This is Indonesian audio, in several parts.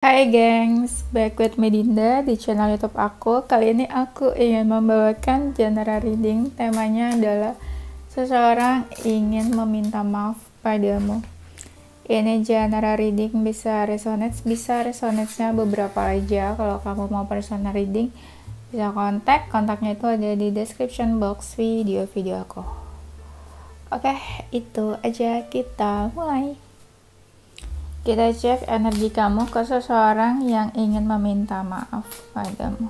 Hai gengs, back with Medinda di channel YouTube aku. Kali ini aku ingin membawakan genre reading. Temanya adalah seseorang ingin meminta maaf padamu. Ini genre reading bisa resonate-nya beberapa aja. Kalau kamu mau personal reading, bisa kontaknya itu ada di description box video aku. Oke, itu aja, kita mulai. Kita cek energi kamu ke seseorang yang ingin meminta maaf padamu.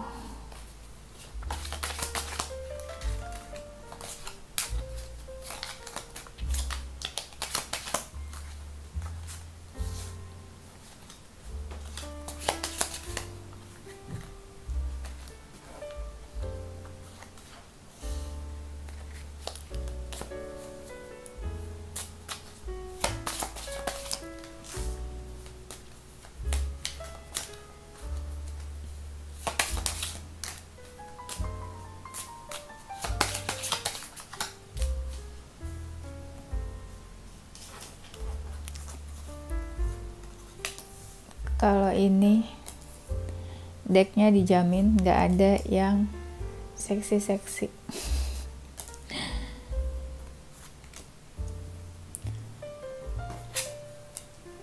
Kalau ini decknya dijamin nggak ada yang seksi-seksi.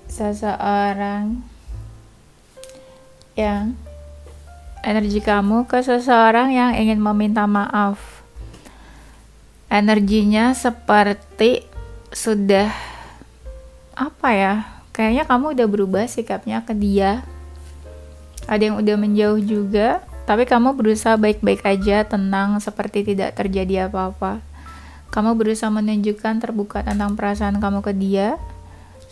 Seseorang yang energi kamu ke seseorang yang ingin meminta maaf. Energinya seperti sudah apa ya? Kayaknya kamu udah berubah sikapnya ke dia. Ada yang udah menjauh juga, tapi kamu berusaha baik-baik aja, tenang, seperti tidak terjadi apa-apa. Kamu berusaha menunjukkan terbuka tentang perasaan kamu ke dia.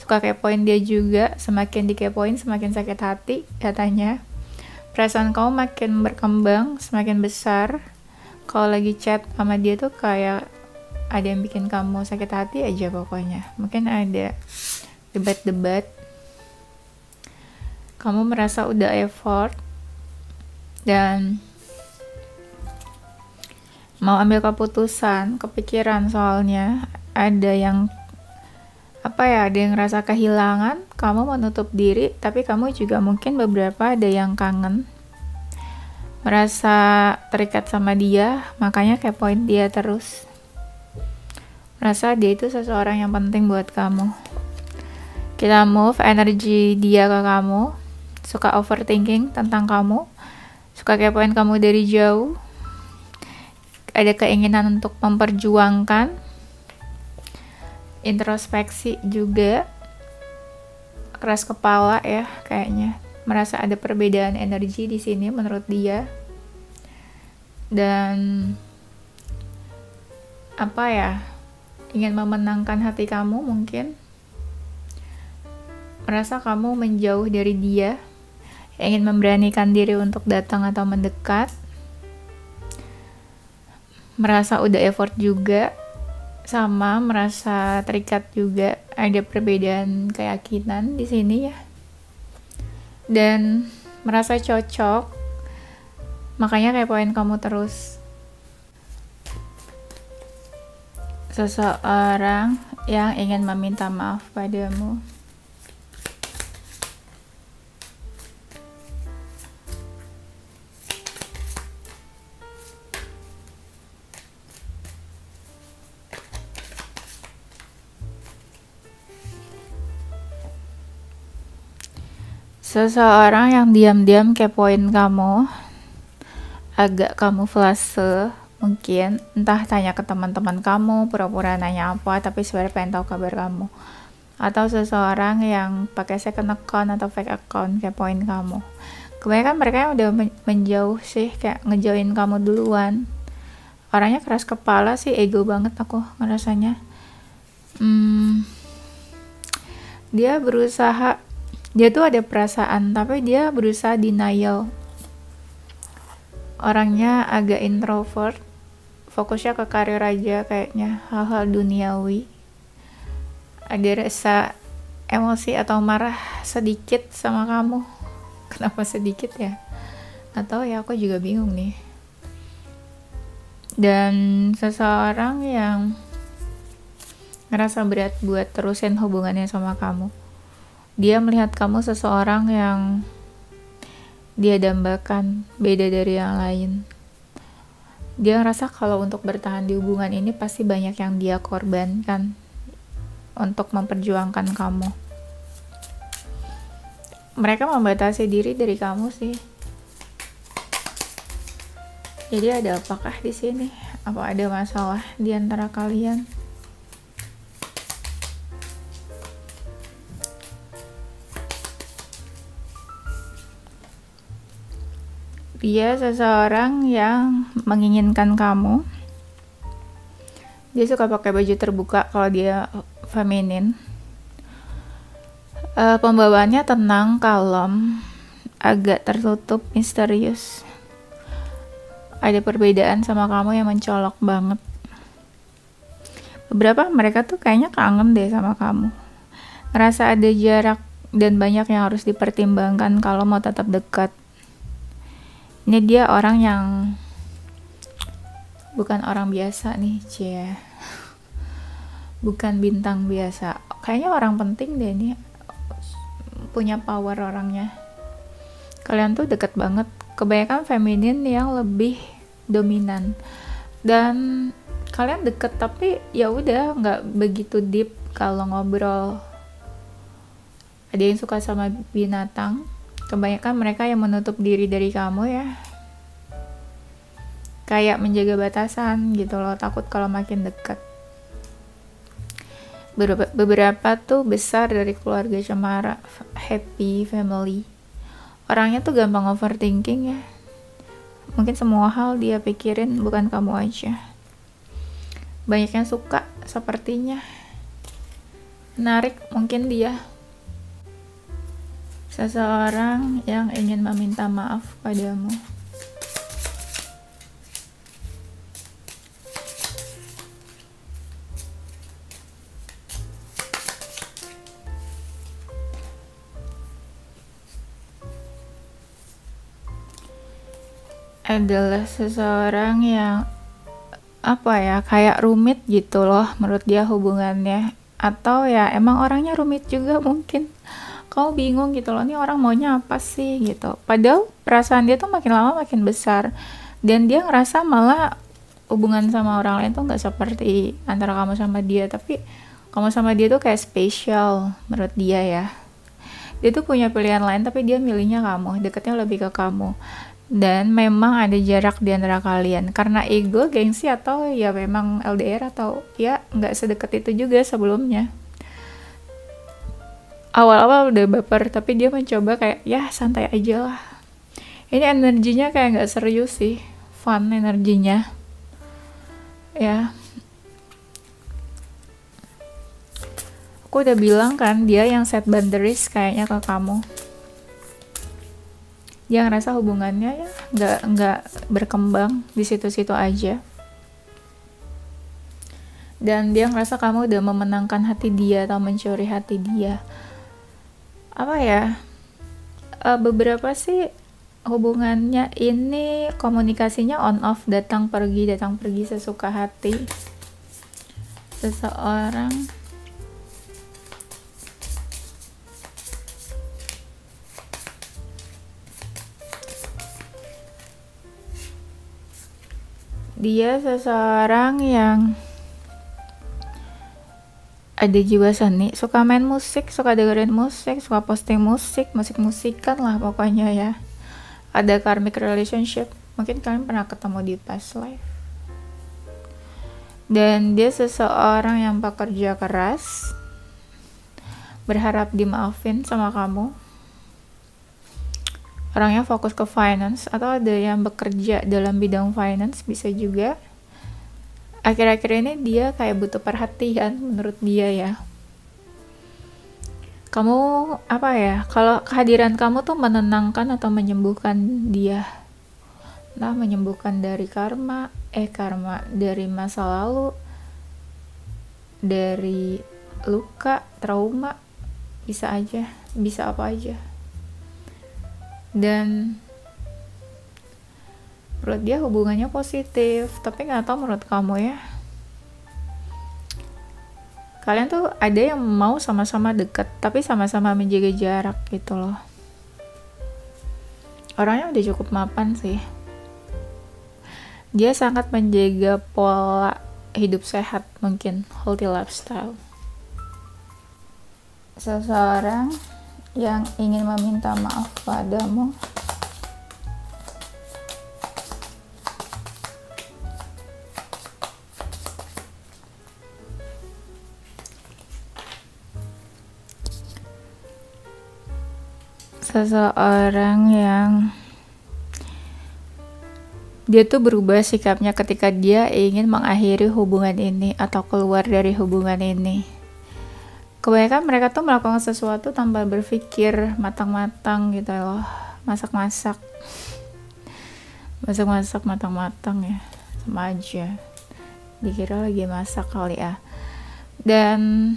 Suka kepoin dia juga, semakin dikepoin semakin sakit hati katanya. Perasaan kamu makin berkembang, semakin besar. Kalau lagi chat sama dia tuh kayak ada yang bikin kamu sakit hati aja pokoknya. Mungkin ada debat-debat, kamu merasa udah effort dan mau ambil keputusan, kepikiran soalnya ada yang ada yang rasa kehilangan, kamu menutup diri, tapi kamu juga mungkin beberapa ada yang kangen, merasa terikat sama dia, makanya kepoin dia terus, merasa dia itu seseorang yang penting buat kamu. Kita move energi dia ke kamu, suka overthinking tentang kamu, suka kepoin kamu dari jauh, ada keinginan untuk memperjuangkan, introspeksi juga, keras kepala ya kayaknya, merasa ada perbedaan energi di sini menurut dia, dan ingin memenangkan hati kamu mungkin. Merasa kamu menjauh dari dia, ingin memberanikan diri untuk datang atau mendekat, merasa udah effort juga, sama merasa terikat juga, ada perbedaan keyakinan di sini ya, dan merasa cocok, makanya kepoin kamu terus. Seseorang yang ingin meminta maaf padamu. Seseorang yang diam-diam kepoin kamu, agak kamuflase mungkin, entah tanya ke teman-teman kamu, pura-pura nanya apa, tapi sebenarnya pengen tahu kabar kamu. Atau seseorang yang pakai second account atau fake account kepoin kamu. Kebanyakan mereka yang udah menjauh sih, kayak ngejauhin kamu duluan. Orangnya keras kepala sih, ego banget aku ngerasanya. Dia tuh ada perasaan, tapi dia berusaha denial. Orangnya agak introvert, fokusnya ke karir aja kayaknya, hal-hal duniawi. Ada rasa emosi atau marah sedikit sama kamu. Kenapa sedikit ya? Nggak tahu ya, aku juga bingung nih. Dan seseorang yang ngerasa berat buat terusin hubungannya sama kamu. Dia melihat kamu seseorang yang dia dambakan, beda dari yang lain. Dia ngerasa kalau untuk bertahan di hubungan ini pasti banyak yang dia korbankan untuk memperjuangkan kamu. Mereka membatasi diri dari kamu sih. Jadi ada apakah di sini? Apa ada masalah di antara kalian? Dia seseorang yang menginginkan kamu. Dia suka pakai baju terbuka kalau dia feminin. Pembawaannya tenang, kalem, agak tertutup, misterius. Ada perbedaan sama kamu yang mencolok banget. Beberapa mereka tuh kayaknya kangen deh sama kamu. Ngerasa ada jarak dan banyak yang harus dipertimbangkan kalau mau tetap dekat. Ini dia orang yang bukan orang biasa nih, cie. Bukan bintang biasa. Kayaknya orang penting deh nih. Punya power orangnya. Kalian tuh deket banget. Kebanyakan feminin yang lebih dominan. Dan kalian deket tapi ya udah nggak begitu deep kalau ngobrol. Ada yang suka sama binatang. Kebanyakan mereka yang menutup diri dari kamu ya. Kayak menjaga batasan gitu loh, takut kalau makin dekat. Beberapa tuh besar dari keluarga cemara, happy family. Orangnya tuh gampang overthinking ya. Mungkin semua hal dia pikirin, bukan kamu aja. Banyak yang suka sepertinya. Menarik mungkin dia. Seseorang yang ingin meminta maaf padamu. Adalah seseorang yang kayak rumit gitu loh menurut dia hubungannya, atau ya emang orangnya rumit juga mungkin. Kamu bingung gitu loh, ini orang maunya apa sih gitu. Padahal perasaan dia tuh makin lama makin besar, dan dia ngerasa malah hubungan sama orang lain tuh nggak seperti antara kamu sama dia, tapi kamu sama dia tuh kayak spesial menurut dia ya. Dia tuh punya pilihan lain tapi dia milihnya kamu, deketnya lebih ke kamu. Dan memang ada jarak di antara kalian karena ego, gengsi, atau ya memang LDR, atau ya nggak sedekat itu juga sebelumnya. Awal-awal udah baper tapi dia mencoba kayak ya santai aja lah. Ini energinya kayak nggak serius sih, fun energinya ya. Aku udah bilang kan, dia yang set boundaries kayaknya ke kamu. Dia ngerasa hubungannya ya nggak berkembang di situ-situ aja. Dan dia ngerasa kamu udah memenangkan hati dia atau mencuri hati dia. Beberapa sih hubungannya ini komunikasinya on off, datang pergi sesuka hati. Seseorang dia seseorang yang ada jiwa seni, suka main musik, suka dengerin musik, suka posting musik-musikan lah pokoknya ya. Ada karmic relationship, mungkin kalian pernah ketemu di past life. Dan dia seseorang yang pekerja keras, berharap dimaafin sama kamu. Orangnya fokus ke finance, atau ada yang bekerja dalam bidang finance, bisa juga. Akhir-akhir ini dia kayak butuh perhatian menurut dia ya. Kamu kalau kehadiran kamu tuh menenangkan atau menyembuhkan dia. Nah, menyembuhkan dari karma dari masa lalu, dari luka, trauma, bisa apa aja. Dan menurut dia hubungannya positif, tapi nggak tahu menurut kamu ya. Kalian tuh ada yang mau sama-sama deket, tapi sama-sama menjaga jarak gitu loh. Orangnya udah cukup mapan sih. Dia sangat menjaga pola hidup sehat, mungkin healthy lifestyle. Seseorang yang ingin meminta maaf padamu. Seseorang yang dia tuh berubah sikapnya ketika dia ingin mengakhiri hubungan ini atau keluar dari hubungan ini. Kebanyakan mereka tuh melakukan sesuatu tanpa berpikir matang-matang gitu loh. Masak-masak matang-matang ya, sama aja. Dikira lagi masak kali ya. Dan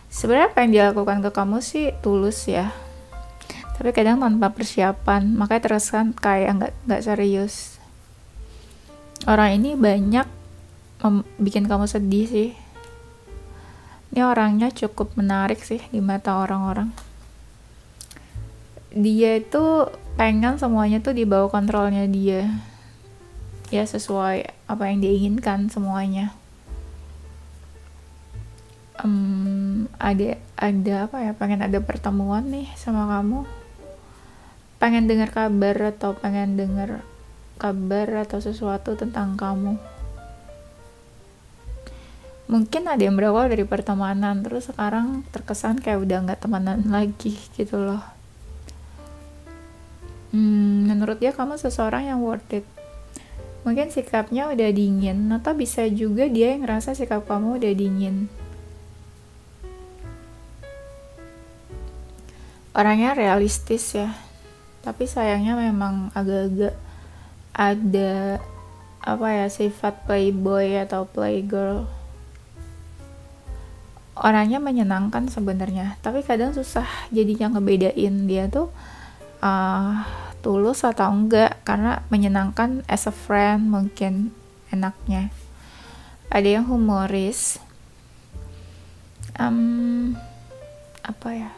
sebenarnya apa yang dia lakukan ke kamu sih tulus ya, tapi kadang tanpa persiapan, makanya terkesan kayak nggak serius. Orang ini banyak bikin kamu sedih sih. Ini orangnya cukup menarik sih di mata orang-orang. Dia itu pengen semuanya tuh di bawah kontrolnya dia, ya sesuai apa yang dia inginkan semuanya. Ada apa ya, pengen ada pertemuan nih sama kamu, pengen dengar kabar atau sesuatu tentang kamu. Mungkin ada yang berawal dari pertemanan, terus sekarang terkesan kayak udah nggak temenan lagi gitu loh. Menurut dia kamu seseorang yang worth it. Mungkin sikapnya udah dingin, atau bisa juga dia yang ngerasa sikap kamu udah dingin. Orangnya realistis ya, tapi sayangnya memang agak-agak ada apa ya, sifat playboy atau playgirl. Orangnya menyenangkan sebenarnya, tapi kadang susah jadinya ngebedain dia tuh tulus atau enggak, karena menyenangkan as a friend mungkin enaknya. Ada yang humoris, apa ya,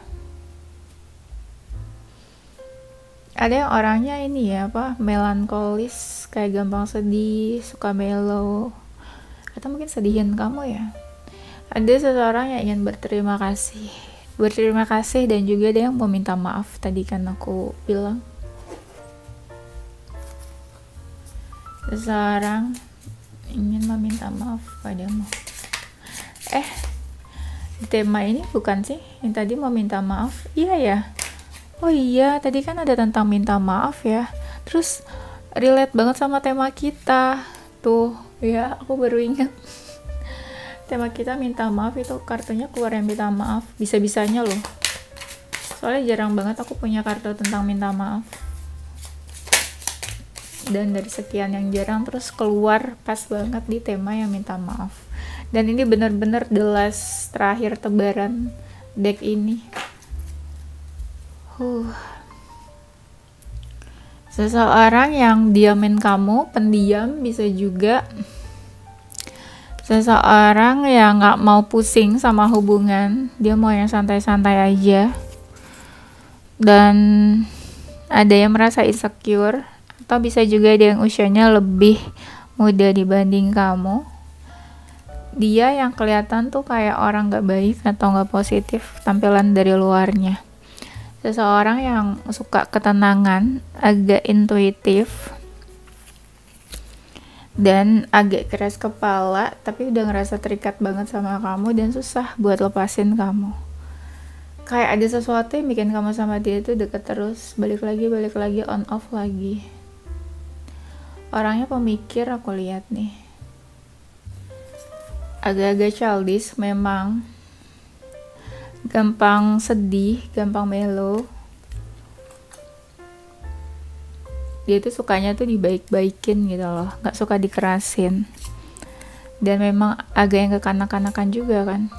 ada yang orangnya ini ya, melankolis, kayak gampang sedih, suka mellow, atau mungkin sedihin kamu ya. Ada seseorang yang ingin berterima kasih dan juga ada yang meminta maaf, tadi kan aku bilang. Seseorang ingin meminta maaf padamu. Di tema ini bukan sih yang tadi meminta maaf? Iya ya. Oh iya, tadi kan ada tentang minta maaf ya. Terus relate banget sama tema kita. Tuh, ya aku baru ingat. Tema kita minta maaf, itu kartunya keluar yang minta maaf. Bisa-bisanya loh. Soalnya jarang banget aku punya kartu tentang minta maaf. Dan dari sekian yang jarang, terus keluar pas banget di tema yang minta maaf. Dan ini benar-benar the last, terakhir tebaran deck ini. Seseorang yang diamin kamu, pendiam bisa juga. Seseorang yang gak mau pusing sama hubungan, dia mau yang santai-santai aja. Dan ada yang merasa insecure, atau bisa juga ada yang usianya lebih muda dibanding kamu. Dia yang kelihatan tuh kayak orang gak baik atau gak positif tampilan dari luarnya. Seseorang yang suka ketenangan, agak intuitif, dan agak keras kepala, tapi udah ngerasa terikat banget sama kamu dan susah buat lepasin kamu. Kayak ada sesuatu yang bikin kamu sama dia itu deket terus, balik lagi, on off lagi. Orangnya pemikir, aku lihat nih. Agak-agak childish memang. Gampang sedih, gampang mellow. Dia tuh sukanya tuh dibaik-baikin gitu loh, gak suka dikerasin. Dan memang agak yang kekanak-kanakan juga kan.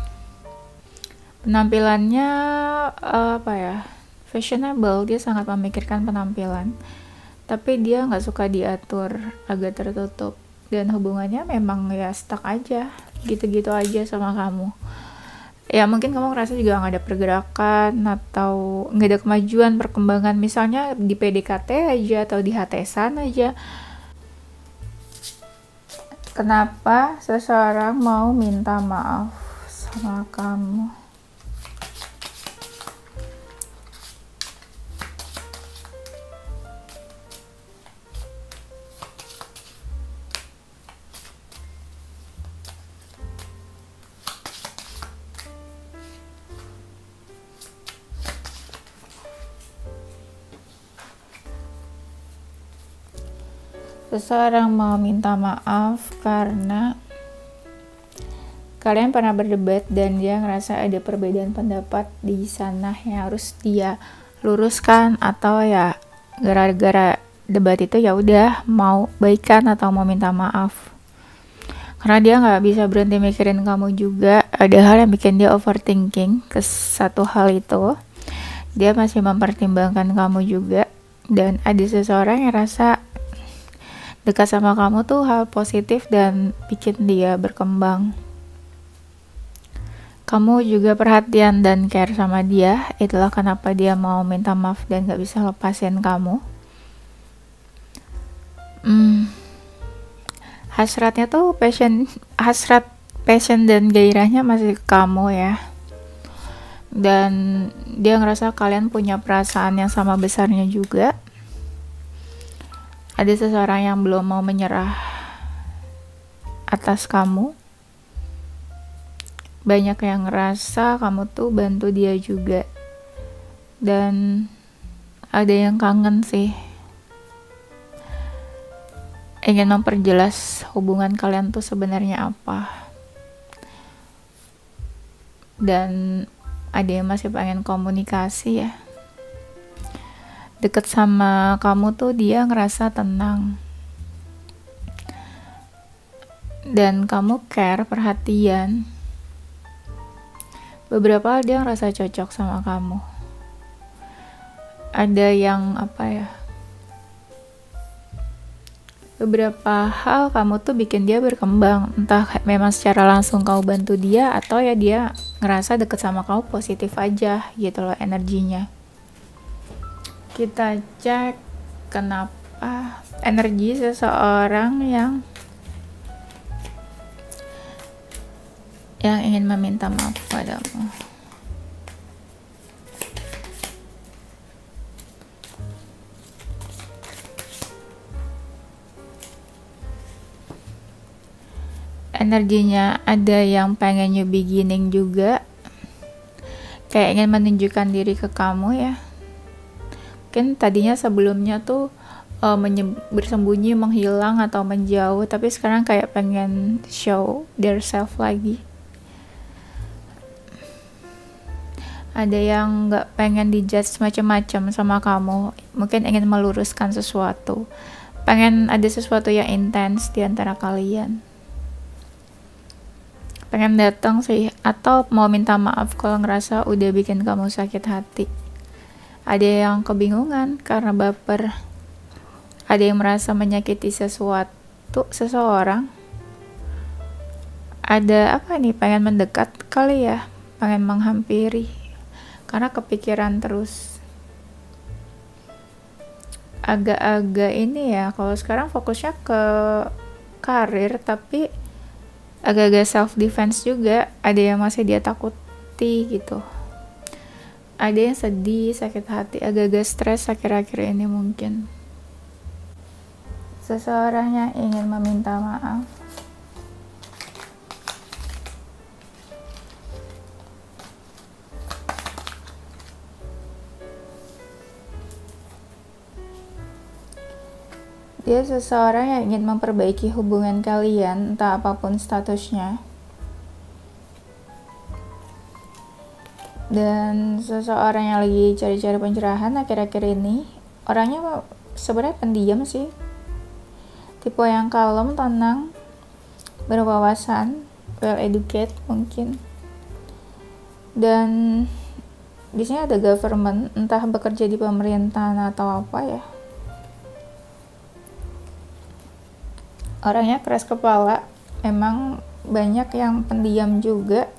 Penampilannya fashionable, dia sangat memikirkan penampilan. Tapi dia gak suka diatur, agak tertutup. Dan hubungannya memang ya stuck aja, gitu-gitu aja sama kamu. Ya mungkin kamu ngerasa juga nggak ada pergerakan atau nggak ada kemajuan perkembangan, misalnya di PDKT aja atau di HTSan aja. Kenapa seseorang mau minta maaf sama kamu? Seseorang mau minta maaf karena kalian pernah berdebat dan dia ngerasa ada perbedaan pendapat di sana yang harus dia luruskan, atau ya gara-gara debat itu ya udah mau baikan atau mau minta maaf. Karena dia nggak bisa berhenti mikirin kamu juga, ada hal yang bikin dia overthinking ke satu hal itu. Dia masih mempertimbangkan kamu juga, dan ada seseorang yang rasa dekat sama kamu tuh hal positif dan bikin dia berkembang. Kamu juga perhatian dan care sama dia, itulah kenapa dia mau minta maaf dan gak bisa lepasin kamu. Hasratnya tuh hasrat passion dan gairahnya masih ke kamu ya. Dan dia ngerasa kalian punya perasaan yang sama besarnya juga. Ada seseorang yang belum mau menyerah atas kamu. Banyak yang ngerasa kamu tuh bantu dia juga. Dan ada yang kangen sih. Ingin memperjelas hubungan kalian tuh sebenarnya apa. Dan ada yang masih pengen komunikasi ya. Deket sama kamu tuh dia ngerasa tenang. Dan kamu care, perhatian. Beberapa dia ngerasa cocok sama kamu. Ada yang beberapa hal kamu tuh bikin dia berkembang. Entah memang secara langsung kamu bantu dia, atau ya dia ngerasa deket sama kamu positif aja gitu loh energinya. Kita cek kenapa energi seseorang yang ingin meminta maaf padamu. Energinya ada yang pengen new beginning juga, kayak ingin menunjukkan diri ke kamu ya. Mungkin tadinya sebelumnya tuh bersembunyi, menghilang atau menjauh, tapi sekarang kayak pengen show their self lagi. Ada yang nggak pengen dijudge macam-macam sama kamu, mungkin ingin meluruskan sesuatu, pengen ada sesuatu yang intens di antara kalian, pengen datang sih, atau mau minta maaf kalau ngerasa udah bikin kamu sakit hati. Ada yang kebingungan karena baper. Ada yang merasa menyakiti seseorang. Ada pengen mendekat kali ya, pengen menghampiri karena kepikiran terus. Agak-agak ini ya, kalau sekarang fokusnya ke karir, tapi agak-agak self defense juga. Ada yang masih dia takuti gitu. Ada yang sedih, sakit hati, agak-agak stres akhir-akhir ini mungkin. Seseorang yang ingin meminta maaf. Dia seseorang yang ingin memperbaiki hubungan kalian, entah apapun statusnya. Dan seseorang yang lagi cari-cari pencerahan akhir-akhir ini, orangnya sebenarnya pendiam sih, tipe yang kalem, tenang, berwawasan, well educated mungkin. Dan di sini ada government, entah bekerja di pemerintahan atau apa ya. Orangnya keras kepala, memang banyak yang pendiam juga.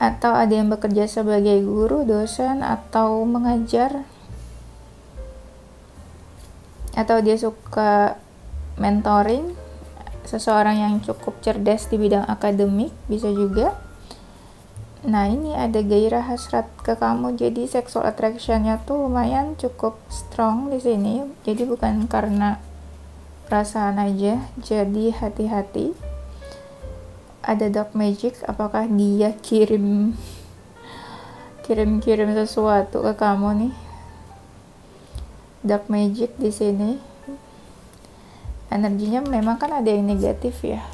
atau ada yang bekerja sebagai guru, dosen, atau mengajar, atau dia suka mentoring, seseorang yang cukup cerdas di bidang akademik, bisa juga. Nah, ini ada gairah hasrat ke kamu, jadi sexual attraction-nya tuh lumayan cukup strong di sini. Jadi bukan karena perasaan aja, jadi hati-hati. Ada dark magic, apakah dia kirim sesuatu ke kamu nih? Dark magic di sini. Energinya memang kan ada yang negatif ya.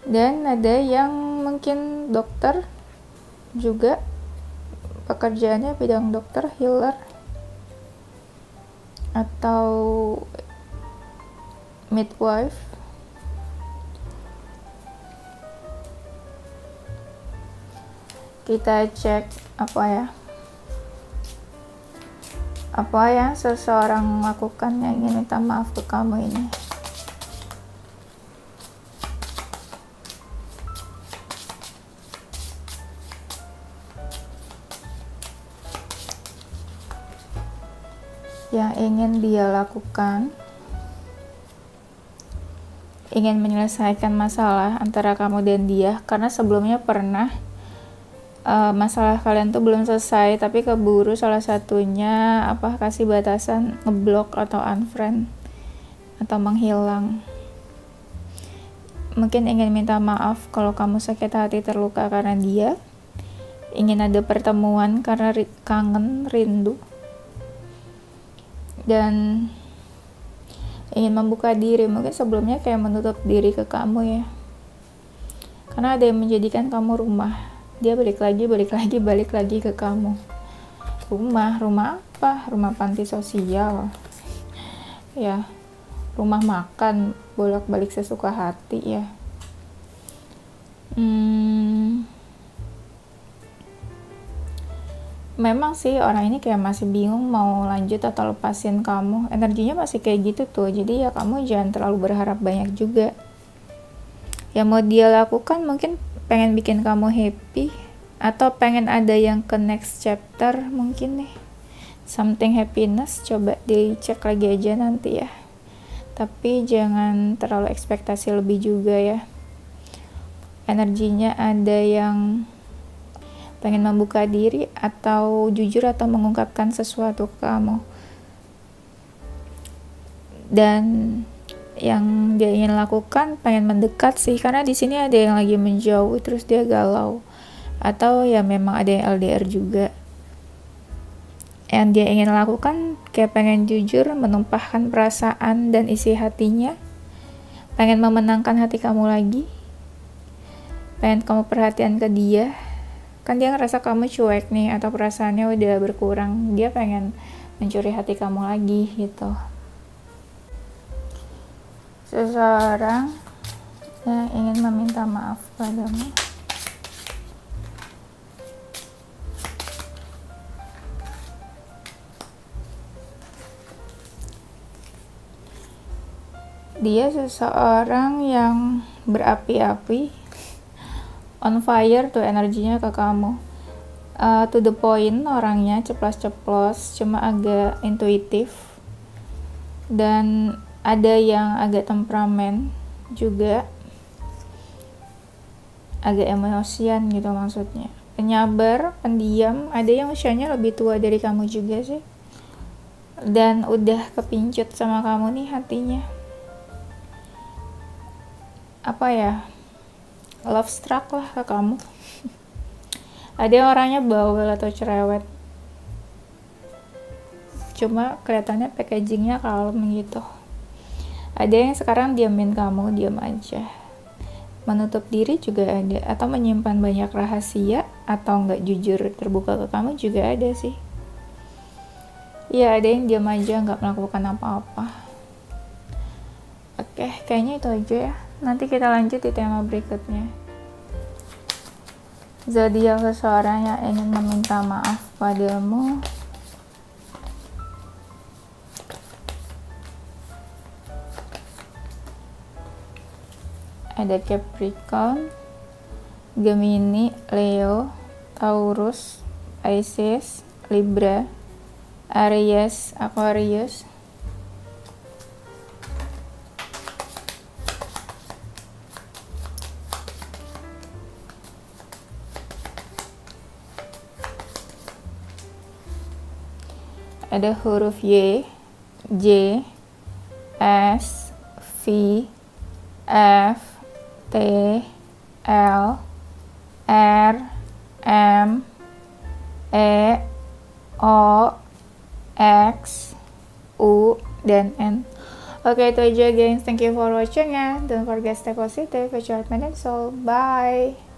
Dan ada yang mungkin dokter juga, pekerjaannya bidang dokter, healer, atau midwife. Kita cek apa yang seseorang lakukan yang ingin minta maaf ke kamu ini. Yang ingin dia lakukan, ingin menyelesaikan masalah antara kamu dan dia, karena sebelumnya pernah masalah kalian tuh belum selesai, tapi keburu salah satunya kasih batasan, ngeblok atau unfriend atau menghilang. Mungkin ingin minta maaf kalau kamu sakit hati, terluka karena dia, ingin ada pertemuan karena kangen, rindu, dan ingin membuka diri. Mungkin sebelumnya kayak menutup diri ke kamu ya, karena ada yang menjadikan kamu rumah. Dia balik lagi ke kamu. Rumah apa? Rumah panti sosial ya, rumah makan bolak-balik sesuka hati ya. Memang sih orang ini kayak masih bingung mau lanjut atau lepasin kamu. Energinya masih kayak gitu tuh. Jadi ya kamu jangan terlalu berharap banyak juga. Yang mau dia lakukan mungkin pengen bikin kamu happy, atau pengen ada yang ke next chapter mungkin nih, something happiness. Coba dicek lagi aja nanti ya, tapi jangan terlalu ekspektasi lebih juga ya. Energinya ada yang pengen membuka diri atau jujur atau mengungkapkan sesuatu ke kamu, dan yang dia ingin lakukan pengen mendekat sih, karena di sini ada yang lagi menjauh terus dia galau, atau ya memang ada yang LDR juga. Yang dia ingin lakukan kayak pengen jujur, menumpahkan perasaan dan isi hatinya, pengen memenangkan hati kamu lagi, pengen kamu perhatian ke dia. Kan dia ngerasa kamu cuek nih, atau perasaannya udah berkurang, dia pengen mencuri hati kamu lagi gitu. Seseorang yang ingin meminta maaf padamu. Dia seseorang yang berapi-api, on fire tuh energinya ke kamu, to the point orangnya, ceplas-ceplos, cuma agak intuitif, dan ada yang agak temperamen juga, agak emosian gitu maksudnya, penyabar, pendiam. Ada yang usianya lebih tua dari kamu juga sih, dan udah kepincut sama kamu nih hatinya. Love struck lah ke kamu. Ada yang orangnya bawel atau cerewet, cuma kelihatannya packagingnya kalem gitu. Ada yang sekarang diamin kamu, diam aja, menutup diri juga ada, atau menyimpan banyak rahasia, atau nggak jujur terbuka ke kamu juga ada sih. Ya, ada yang diam aja, nggak melakukan apa-apa. Oke, kayaknya itu aja ya. Nanti kita lanjut di tema berikutnya. Zodiak seseorang yang ingin meminta maaf padamu. Ada Capricorn, Gemini, Leo, Taurus, Pisces, Libra, Aries, Aquarius. Ada huruf Y, J, S, V, F, T, L, R, M, E, O, X, U, dan N. Oke, itu aja guys. Thank you for watching ya. Don't forget stay positive, your heart, mind, and soul. Bye.